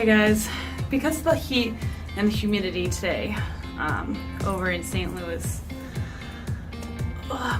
Okay guys, because of the heat and the humidity today over in St. Louis,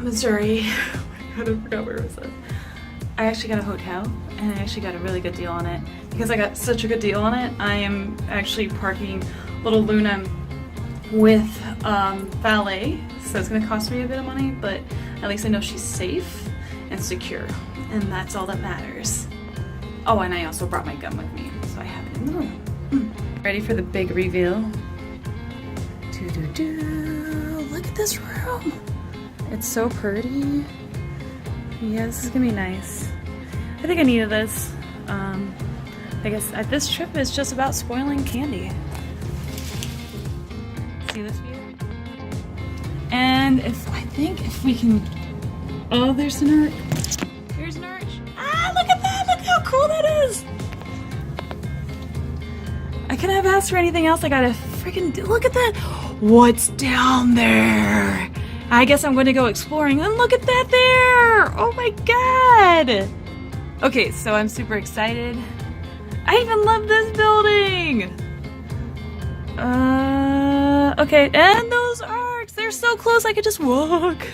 Missouri, oh my god, I forgot where it was at. I actually got a hotel and I actually got a really good deal on it. Because I got such a good deal on it, I am actually parking little Luna with valet, so it's gonna cost me a bit of money, but at least I know she's safe and secure, and that's all that matters. Oh, and I also brought my gun with me, so I have it in the room. Ready for the big reveal? Look at this room. It's so pretty. Yeah, this is gonna be nice. I think I needed this. I guess this trip is just about spoiling candy. See this view? And I think if we can, oh, there's an arch. There's an arch. Ah, look at that! Look how cool that is! I couldn't have asked for anything else. I gotta freaking look at that! What's down there? I guess I'm going to go exploring. And look at that there! Oh my god! Okay, so I'm super excited. I even love this building! Okay, and those arcs! They're so close I could just walk!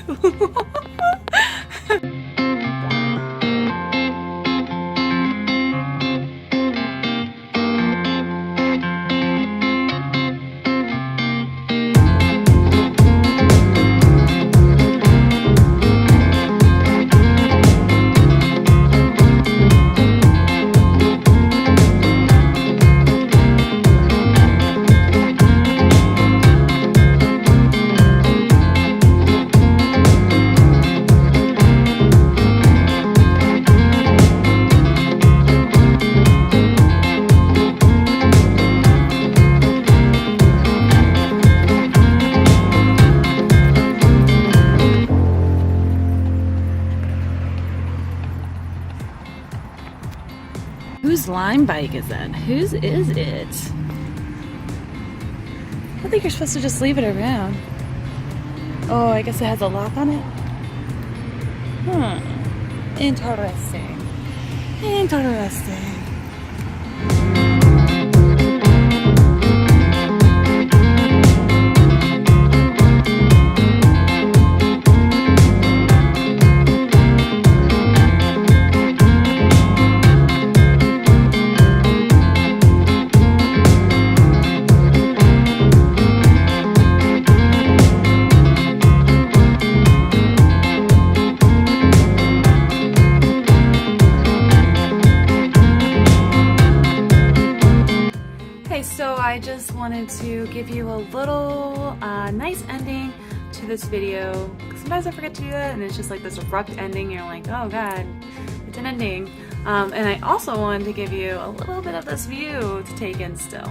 Whose Lime bike is that? Whose is it? I think you're supposed to just leave it around. Oh, I guess it has a lock on it? Interesting. Interesting. I just wanted to give you a little nice ending to this video. Sometimes I forget to do that and it's just like this abrupt ending. You're like, oh god, it's an ending. And I also wanted to give you a little bit of this view to take in still.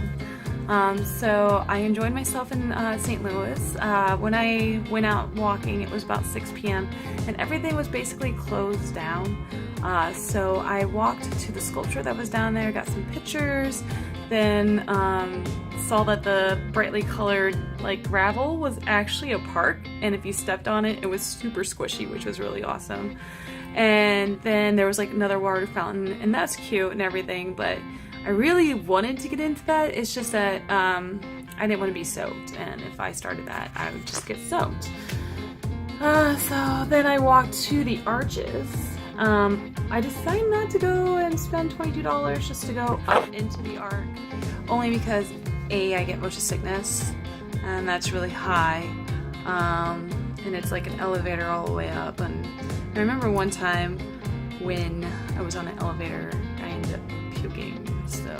So I enjoyed myself in St. Louis. When I went out walking, it was about 6 p.m. and everything was basically closed down. So I walked to the sculpture that was down there, got some pictures, then saw that the brightly colored like gravel was actually a park, and if you stepped on it, it was super squishy, which was really awesome. And then there was like another water fountain, and that's cute and everything, but I really wanted to get into that. It's just that I didn't want to be soaked, and if I started that, I would just get soaked. So then I walked to the arches. I decided not to go and spend $22 just to go up into the arc, only because I get motion sickness, and that's really high, and it's like an elevator all the way up. And I remember one time when I was on an elevator, I ended up puking, so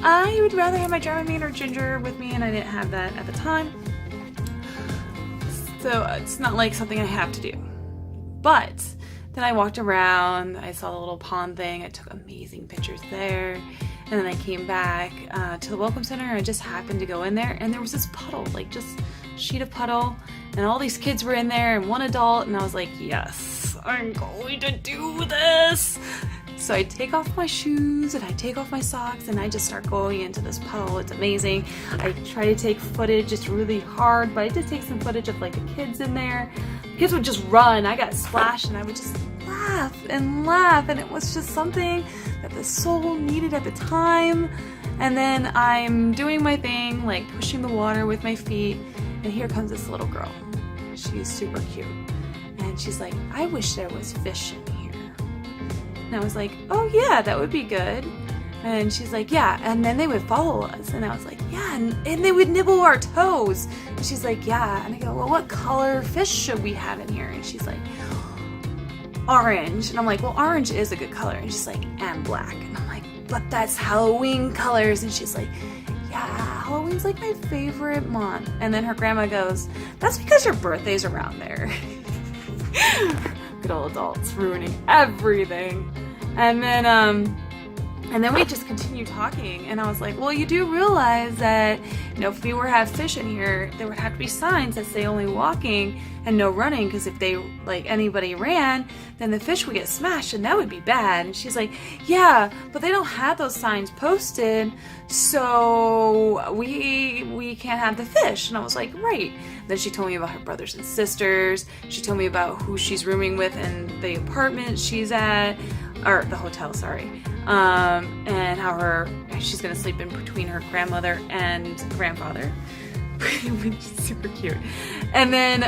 I would rather have my Dramamine or ginger with me, and I didn't have that at the time, so it's not like something I have to do. But then I walked around, I saw the little pond thing, I took amazing pictures there, and then I came back to the Welcome Center. I just happened to go in there, and there was this puddle, like just sheet of puddle, and all these kids were in there, and one adult, and I was like, yes, I'm going to do this! So I take off my shoes and I take off my socks and I just start going into this puddle. It's amazing. I try to take footage. It's really hard, but I did take some footage of like the kids in there. The kids would just run. I got splashed and I would just laugh. laugh and laugh, and it was just something that the soul needed at the time. And then I'm doing my thing, like pushing the water with my feet, and here comes this little girl. She's super cute, and she's like, I wish there was fish in here. And I was like, oh yeah, that would be good. And she's like, yeah, and then they would follow us. And I was like, yeah, and they would nibble our toes. And she's like, yeah. And I go, well, what color fish should we have in here? And she's like, orange. And I'm like, well, orange is a good color. And she's like, and black. And I'm like, but that's Halloween colors. And she's like, yeah, Halloween's like my favorite month. And then her grandma goes, that's because your birthday's around there. Good old adults ruining everything. And then we just continued talking, and I was like, well, you do realize that, you know, if we were to have fish in here, there would have to be signs that say only walking and no running, because if they, like, anybody ran, then the fish would get smashed, and that would be bad. And she's like, yeah, but they don't have those signs posted, so we can't have the fish. And I was like, right. Then she told me about her brothers and sisters. She told me about who she's rooming with in the apartment she's at, or the hotel, sorry. And how she's gonna sleep in between her grandmother and grandfather, which is super cute. And then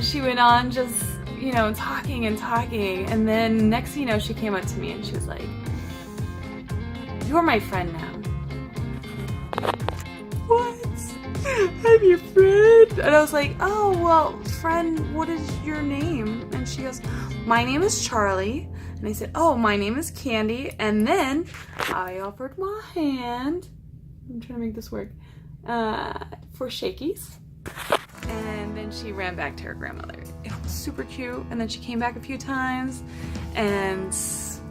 she went on just, you know, talking and talking, and then next thing you know, she came up to me and she was like, you're my friend now. What? I'm your friend? And I was like, oh, well, friend, what is your name? And she goes, my name is Charlie. And I said, oh, my name is Candy. And then I offered my hand, I'm trying to make this work, for shakies. And then she ran back to her grandmother. It was super cute. And then she came back a few times, and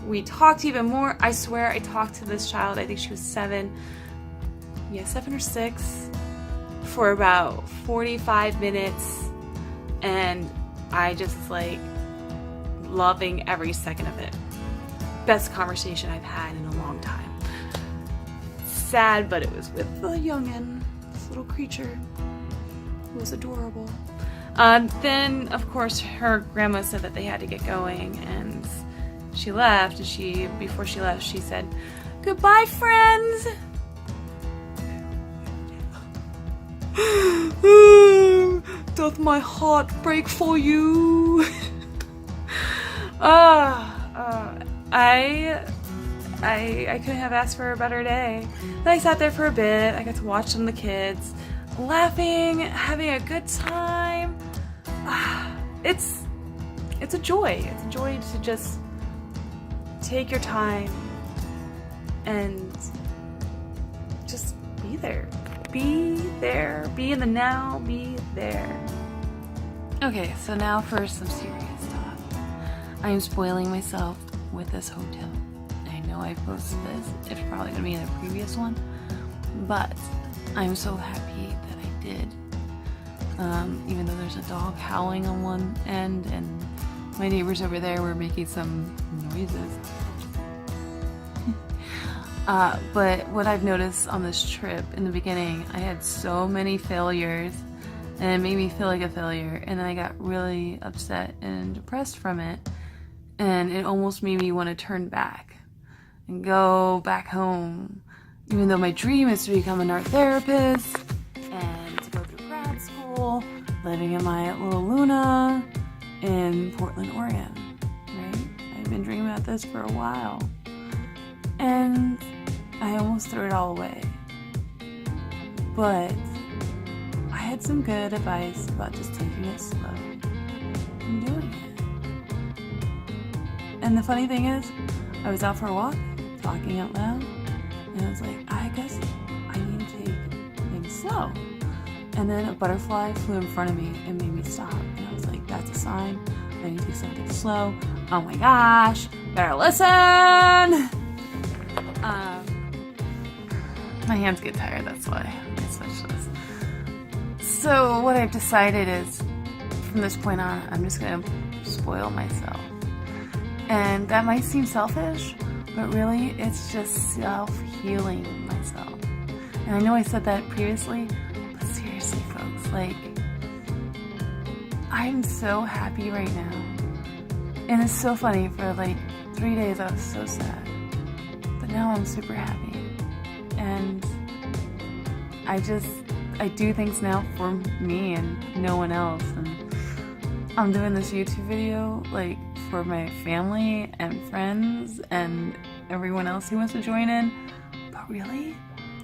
we talked even more. I swear I talked to this child, I think she was 7 or 6, for about 45 minutes. And I just like loving every second of it. Best conversation I've had in a long time. Sad, but it was with the youngin', this little creature. It was adorable. Then, of course, her grandma said that they had to get going, and she left. And before she left, she said, "Goodbye, friends." Doth my heart break for you? I couldn't have asked for a better day. Then I sat there for a bit. I got to watch some of the kids laughing, having a good time. It's a joy. It's a joy to just take your time and just be there. Be there. Be in the now. Be there. Okay, so now for some serious talk. I am spoiling myself with this hotel. I know I posted this. It's probably going to be in a previous one. But I'm so happy that I did. Even though there's a dog howling on one end and my neighbors over there were making some noises. But what I've noticed on this trip, in the beginning, I had so many failures and it made me feel like a failure, and then I got really upset and depressed from it, and it almost made me want to turn back and go back home, even though my dream is to become an art therapist and to go through grad school, living in my little Luna in Portland, Oregon, right? I've been dreaming about this for a while, and I almost threw it all away. But I had some good advice about just taking it slow and doing it. And the funny thing is, I was out for a walk, talking out loud, and I was like, I guess I need to take things slow. And then a butterfly flew in front of me and made me stop. And I was like, that's a sign. I need to take something slow. Oh my gosh, better listen! My hands get tired, that's why I switched this. So what I've decided is, from this point on, I'm just gonna spoil myself. And that might seem selfish, but really it's just self-healing myself. And I know I said that previously, but seriously folks, like, I'm so happy right now. And it's so funny, for like 3 days I was so sad, but now I'm super happy. And I do things now for me and no one else. And I'm doing this YouTube video like for my family and friends and everyone else who wants to join in, but really,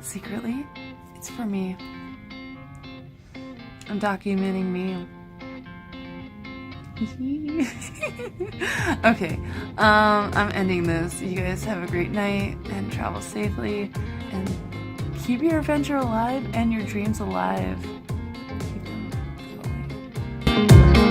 secretly, it's for me. I'm documenting me. Okay, I'm ending this. You guys have a great night and travel safely and keep your adventure alive and your dreams alive. Keep them going.